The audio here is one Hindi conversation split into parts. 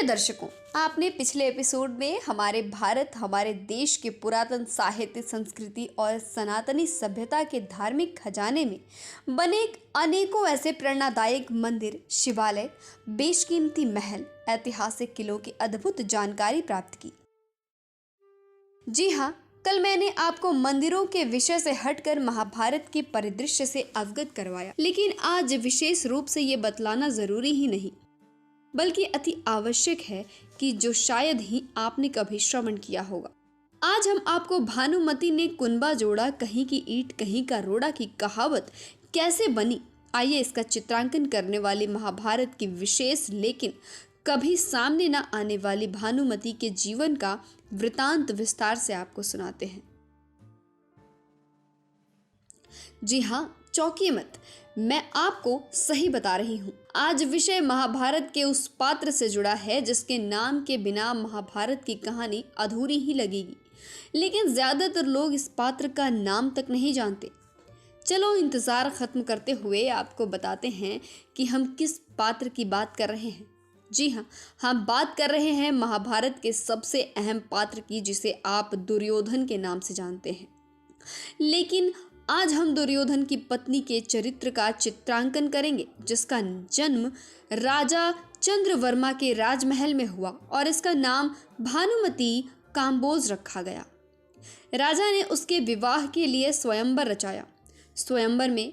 प्रिय दर्शकों, आपने पिछले एपिसोड में हमारे भारत, हमारे देश के पुरातन साहित्य, संस्कृति और सनातनी सभ्यता के धार्मिक खजाने में बने अनेकों ऐसे प्रेरणादायक मंदिर, शिवालय, बेशकीमती महल, ऐतिहासिक किलों की अद्भुत जानकारी प्राप्त की। जी हाँ, कल मैंने आपको मंदिरों के विषय से हटकर महाभारत के परिदृश्य से अवगत करवाया, लेकिन आज विशेष रूप से ये बतलाना जरूरी ही नहीं बल्कि अति आवश्यक है कि जो शायद ही आपने कभी श्रवण किया होगा। आज हम आपको भानुमति ने कुंबा जोड़ा, कहीं की ईंट कहीं का रोड़ा की कहावत कैसे बनी, आइए इसका चित्रांकन करने वाली महाभारत की विशेष लेकिन कभी सामने न आने वाली भानुमति के जीवन का वृतांत विस्तार से आपको सुनाते हैं। जी हाँ, चौंकिए मत, मैं आपको सही बता रही हूँ। आज विषय महाभारत के उस पात्र से जुड़ा है जिसके नाम के बिना महाभारत की कहानी अधूरी ही लगेगी, लेकिन ज्यादातर लोग इस पात्र का नाम तक नहीं जानते। चलो इंतजार खत्म करते हुए आपको बताते हैं कि हम किस पात्र की बात कर रहे हैं। जी हाँ, हम बात कर रहे हैं महाभारत के सबसे अहम पात्र की, जिसे आप दुर्योधन के नाम से जानते हैं। लेकिन आज हम दुर्योधन की पत्नी के चरित्र का चित्रांकन करेंगे, जिसका जन्म राजा चंद्रवर्मा के राजमहल में हुआ और इसका नाम भानुमति काम्बोज रखा गया। राजा ने उसके विवाह के लिए स्वयंवर रचाया। स्वयंवर में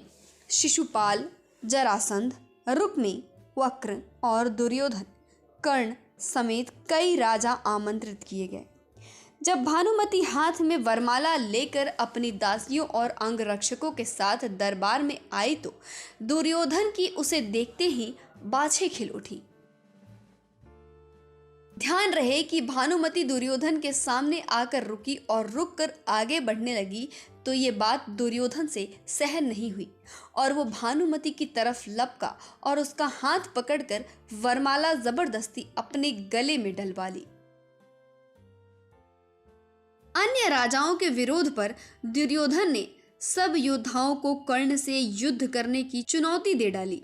शिशुपाल, जरासंध, रुक्मी, वक्र और दुर्योधन, कर्ण समेत कई राजा आमंत्रित किए गए। जब भानुमति हाथ में वरमाला लेकर अपनी दासियों और अंगरक्षकों के साथ दरबार में आई तो दुर्योधन की उसे देखते ही बाछें खिल उठी। ध्यान रहे कि भानुमति दुर्योधन के सामने आकर रुकी और रुककर आगे बढ़ने लगी तो ये बात दुर्योधन से सहन नहीं हुई और वो भानुमति की तरफ लपका और उसका हाथ पकड़कर वरमाला जबरदस्ती अपने गले में डलवा ली। अन्य राजाओं के विरोध पर दुर्योधन ने सब योद्धाओं को कर्ण से युद्ध करने की चुनौती दे डाली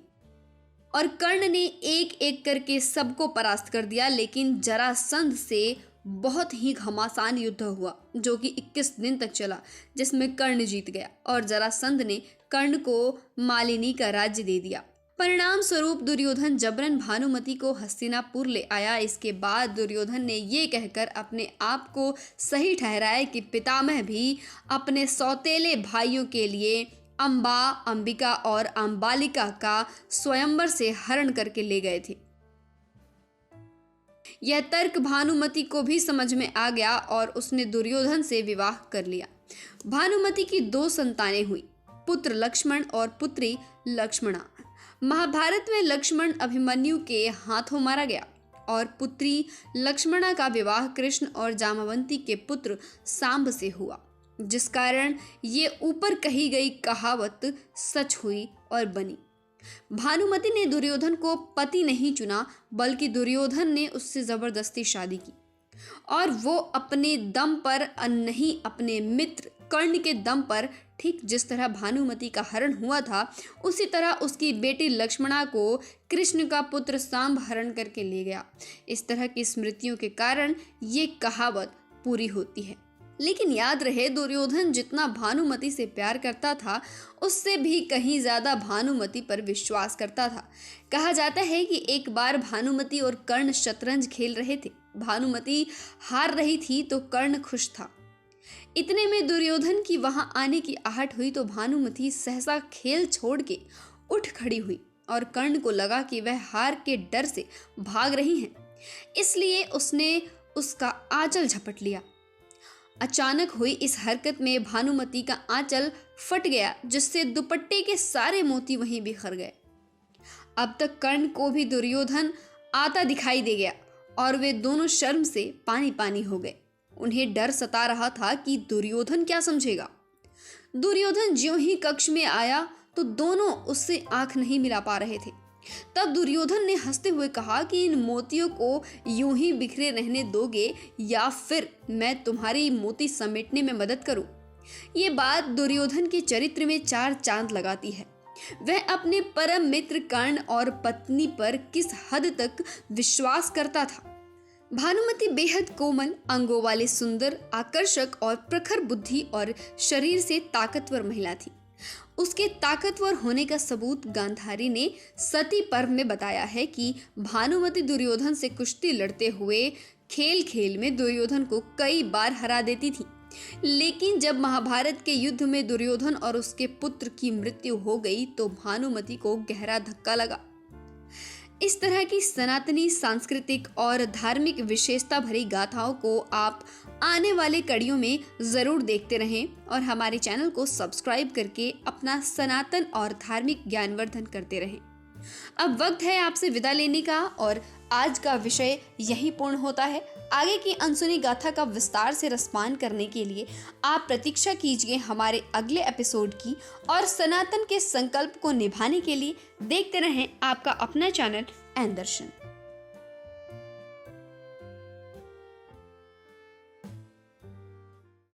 और कर्ण ने एक एक करके सबको परास्त कर दिया, लेकिन जरासंध से बहुत ही घमासान युद्ध हुआ जो कि 21 दिन तक चला, जिसमें कर्ण जीत गया और जरासंध ने कर्ण को मालिनी का राज्य दे दिया। परिणाम स्वरूप दुर्योधन जबरन भानुमति को हस्तिनापुर ले आया। इसके बाद दुर्योधन ने ये कहकर अपने आप को सही ठहराया कि पितामह भी अपने सौतेले भाइयों के लिए अंबा, अंबिका और अंबालिका का स्वयंवर से हरण करके ले गए थे। यह तर्क भानुमति को भी समझ में आ गया और उसने दुर्योधन से विवाह कर लिया। भानुमति की 2 संतानें हुई, पुत्र लक्ष्मण और पुत्री लक्ष्मणा। महाभारत में लक्ष्मण अभिमन्यु के हाथों मारा गया और पुत्री लक्ष्मणा का विवाह कृष्ण और जामवंती के पुत्र सांब से हुआ, जिस कारण ये ऊपर कही गई कहावत सच हुई और बनी। भानुमति ने दुर्योधन को पति नहीं चुना, बल्कि दुर्योधन ने उससे जबरदस्ती शादी की और वो अपने दम पर नहीं, अपने मित्र कर्ण के दम पर, ठीक जिस तरह भानुमति का हरण हुआ था उसी तरह उसकी बेटी लक्ष्मणा को कृष्ण का पुत्र सांब हरण करके ले गया। इस तरह की स्मृतियों के कारण ये कहावत पूरी होती है। लेकिन याद रहे, दुर्योधन जितना भानुमति से प्यार करता था उससे भी कहीं ज्यादा भानुमति पर विश्वास करता था। कहा जाता है कि एक बार भानुमति और कर्ण शतरंज खेल रहे थे। भानुमति हार रही थी तो कर्ण खुश था। इतने में दुर्योधन की वहां आने की आहट हुई तो भानुमति सहसा खेल छोड़ के उठ खड़ी हुई और कर्ण को लगा कि वह हार के डर से भाग रही हैं, इसलिए उसने उसका आंचल झपट लिया। अचानक हुई इस हरकत में भानुमति का आंचल फट गया, जिससे दुपट्टे के सारे मोती वहीं बिखर गए। अब तक कर्ण को भी दुर्योधन आता दिखाई दे गया और वे दोनों शर्म से पानी पानी हो गए। उन्हें डर सता रहा था कि दुर्योधन क्या समझेगा। दुर्योधन ज्यों ही कक्ष में आया तो दोनों उससे आंख नहीं मिला पा रहे थे। तब दुर्योधन ने हंसते हुए कहा कि इन मोतियों को यूं ही बिखरे रहने दोगे या फिर मैं तुम्हारी मोती समेटने में मदद करूं। ये बात दुर्योधन के चरित्र में 4 चांद लगाती है। वह अपने परम मित्र कर्ण और पत्नी पर किस हद तक विश्वास करता था। भानुमति बेहद कोमल, अंगों वाले, सुंदर, आकर्षक और प्रखर बुद्धि और शरीर से ताकतवर महिला थी। उसके ताकतवर होने का सबूत गांधारी ने सती पर्व में बताया है कि भानुमति दुर्योधन से कुश्ती लड़ते हुए खेल खेल में दुर्योधन को कई बार हरा देती थी। लेकिन जब महाभारत के युद्ध में दुर्योधन और उसके पुत्र की मृत्यु हो गई तो भानुमति को गहरा धक्का लगा। इस तरह की सनातनी सांस्कृतिक और धार्मिक विशेषता भरी गाथाओं को आप आने वाले कड़ियों में जरूर देखते रहें और हमारे चैनल को सब्सक्राइब करके अपना सनातन और धार्मिक ज्ञानवर्धन करते रहें। अब वक्त है आपसे विदा लेने का और आज का विषय यही पूर्ण होता है। आगे की अनसुनी गाथा का विस्तार से रसपान करने के लिए आप प्रतीक्षा कीजिए हमारे अगले एपिसोड की और सनातन के संकल्प को निभाने के लिए देखते रहें आपका अपना चैनल एन दर्शन।